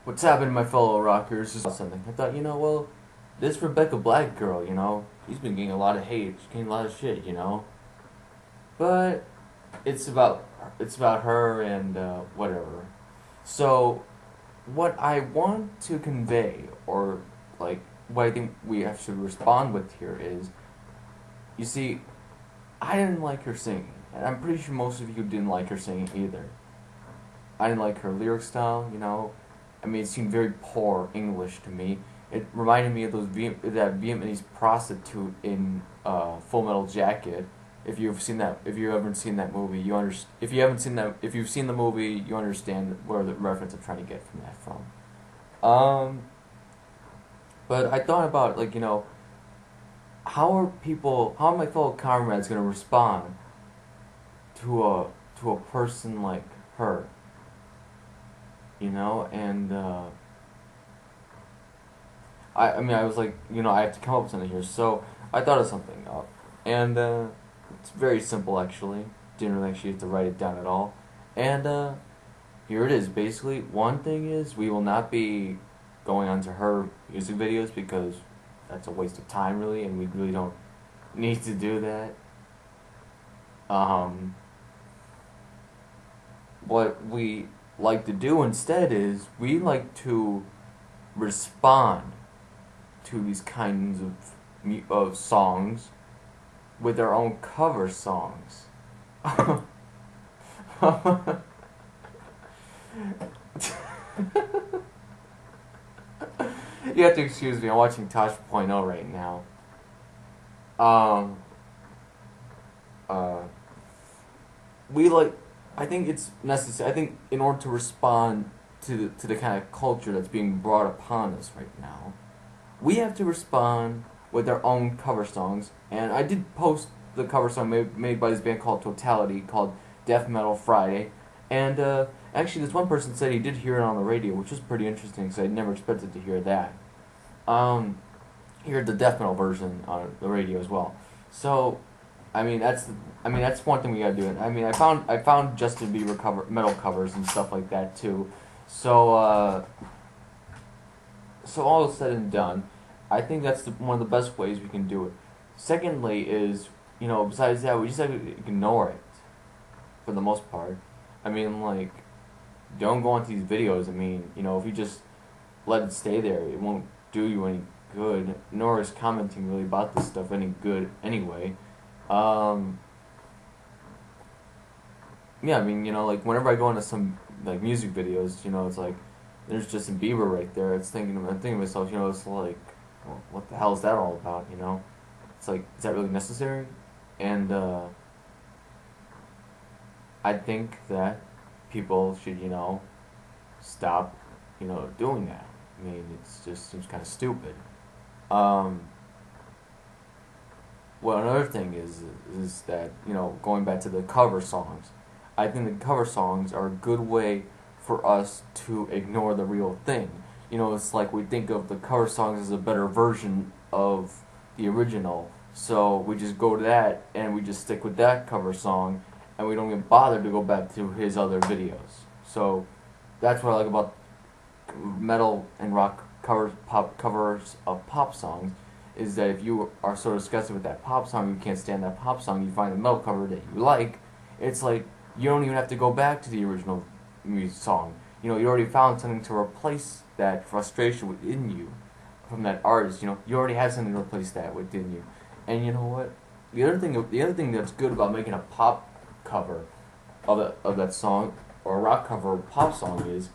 What's happening, my fellow rockers? Is something I thought, well, this Rebecca Black girl, she's been getting a lot of hate, she's getting a lot of shit, but it's about her and whatever. So, what I want to convey, or like what I think we have to respond with here is, you see, I didn't like her singing, and I'm pretty sure most of you didn't like her singing either. I didn't like her lyric style, I mean, it seemed very poor English to me. It reminded me of that Vietnamese prostitute in Full Metal Jacket. If you've ever seen that movie, if you've seen the movie, you understand where the reference I'm trying to get from that from. But I thought about how are my fellow comrades gonna respond to a person like her? And I was like, I have to come up with something here, so I thought of something up, and it's very simple actually. Didn't really actually have to write it down at all, and here it is. Basically, one thing is we will not be going onto her music videos because that's a waste of time, really, and we really don't need to do that. What we like to do instead is we like to respond to these kinds of songs with our own cover songs. You have to excuse me, I'm watching Tosh.0 right now. I think it's necessary. I think in order to respond to the kind of culture that's being brought upon us right now, we have to respond with our own cover songs. And I did post the cover song made by this band called Totality, called Death Metal Friday. And actually, this one person said he did hear it on the radio, which was pretty interesting because I never expected to hear that. He heard the death metal version on the radio as well. So, that's one thing we gotta do. I found Justin Bieber metal covers and stuff like that too. So all said and done, I think that's one of the best ways we can do it. Secondly is, besides that, we just have to ignore it for the most part. Don't go onto these videos. If you just let it stay there, it won't do you any good, nor is commenting really about this stuff any good anyway. Whenever I go into some music videos, it's like there's Justin Bieber right there. I'm thinking to myself, it's like, well, what the hell is that all about? It's like, is that really necessary? And I think that people should, stop, doing that. It just seems kind of stupid. Well, another thing is that, going back to the cover songs, I think the cover songs are a good way for us to ignore the real thing. It's like we think of the cover songs as a better version of the original. So we just go to that and we just stick with that cover song, and we don't get bothered to go back to his other videos. So that's what I like about metal and rock covers of pop songs, is that if you are so disgusted with that pop song, you can't stand that pop song, you find a metal cover that you like, it's like you don't even have to go back to the original music song. You know, you already found something to replace that frustration within you from that artist. You know, you already have something to replace that within you. And you know what? The other thing that's good about making a pop cover of that song, or a rock cover of a pop song, is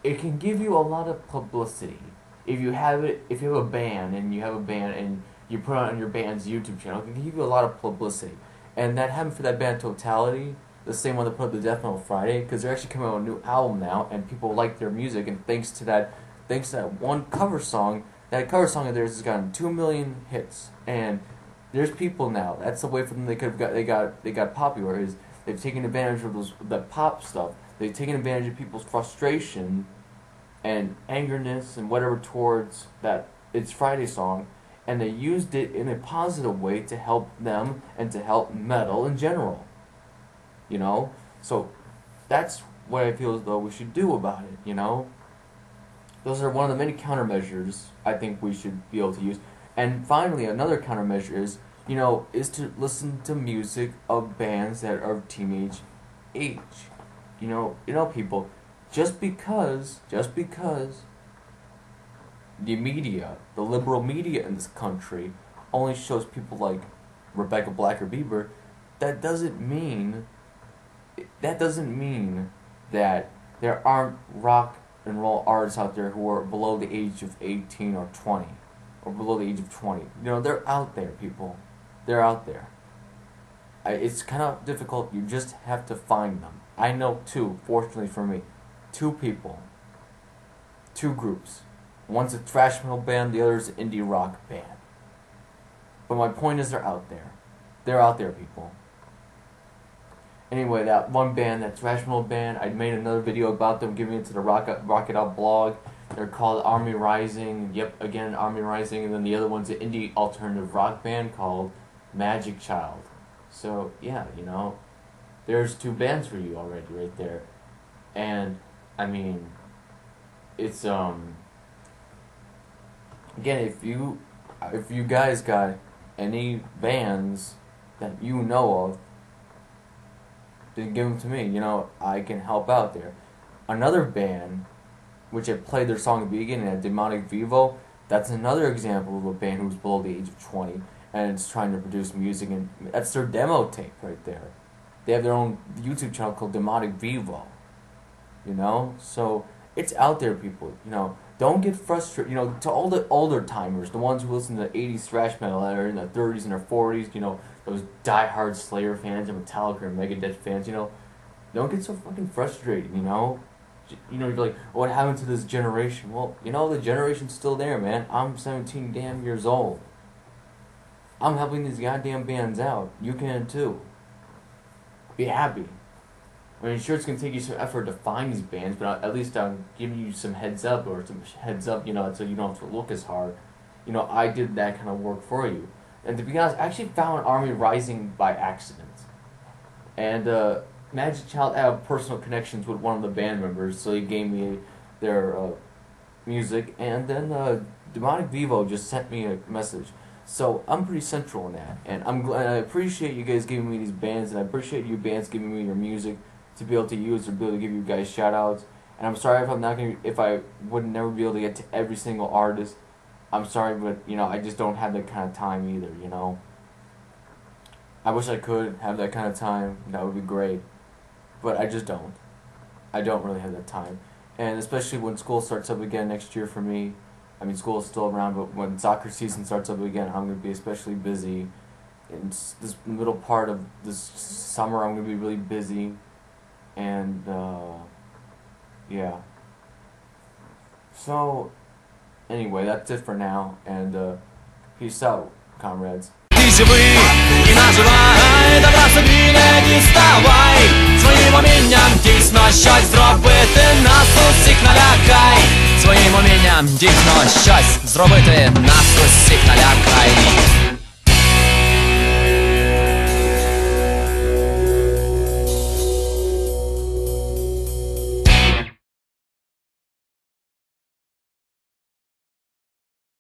it can give you a lot of publicity. If you have a band and you put it on your band's YouTube channel, it can give you a lot of publicity. And that happened for that band Totality, the same one that put up the Death Metal Friday, because they're actually coming out with a new album now, and people like their music, and thanks to that one cover song, that cover song of theirs has gotten 2 million hits, and there's people now. That's the way for them they got popular, is they've taken advantage of the pop stuff. They've taken advantage of people's frustration and angerness and whatever towards that It's Friday song, and they used it in a positive way to help them and to help metal in general. You know? So that's what I feel as though we should do about it, you know? Those are one of the many countermeasures I think we should be able to use. And finally, another countermeasure is to listen to music of bands that are of teenage age. You know, people, just because the media, the liberal media in this country, only shows people like Rebecca Black or Bieber, that doesn't mean that there aren't rock and roll artists out there who are below the age of 18 or 20, or below the age of 20. You know, they're out there, people. They're out there. It's kind of difficult. You just have to find them. I know fortunately for me, two people, two groups. One's a thrash metal band, the other's an indie rock band. But my point is, they're out there. They're out there, people. Anyway, that one band, that thrash metal band, I made another video about them, giving it to the Rock It Out blog. They're called Army Rising. Yep, again, Army Rising. And then the other one's an indie alternative rock band called Magic Child. So, yeah, there's two bands for you already right there. And, I mean, it's, again, if you guys got any bands that you know of, then give them to me. I can help out there. Another band, which I played their song at the beginning, at Demonic Vivo, that's another example of a band who's below the age of 20 and it's trying to produce music, and that's their demo tape right there. They have their own YouTube channel called Demonic Vivo. So it's out there, people. Don't get frustrated. To all the older timers, the ones who listen to 80s thrash metal that are in their 30s and their 40s, those die-hard Slayer fans and Metallica and Megadeth fans, don't get so fucking frustrated, you're like, what happened to this generation? Well, the generation's still there, man. I'm 17 damn years old. I'm helping these goddamn bands out. You can too. Be happy. I mean, sure, it's going to take you some effort to find these bands, but at least I'm giving you some heads up, so you don't have to look as hard. I did that kind of work for you. And to be honest, I actually found Army Rising by accident. And Magic Child had personal connections with one of the band members, so he gave me their music. And then Demonic Vivo just sent me a message. So I'm pretty central in that. And I appreciate you guys giving me these bands, and I appreciate you bands giving me your music to be able to use, or be able to give you guys shout-outs. And I'm sorry if I would never be able to get to every single artist. I'm sorry, but, I just don't have that kind of time either, I wish I could have that kind of time. That would be great. But I just don't. I don't really have that time. And especially when school starts up again next year for me. I mean, school is still around, but when soccer season starts up again, I'm going to be especially busy. In this middle part of this summer, I'm going to be really busy. And, yeah. So, anyway, that's it for now, and peace out, comrades. І наживай, добра собі не діставай. Своїм умінням дійсно щось зробити, нас усіх налякай. Своїм умінням дійсно щось зробити, нас усіх налякай.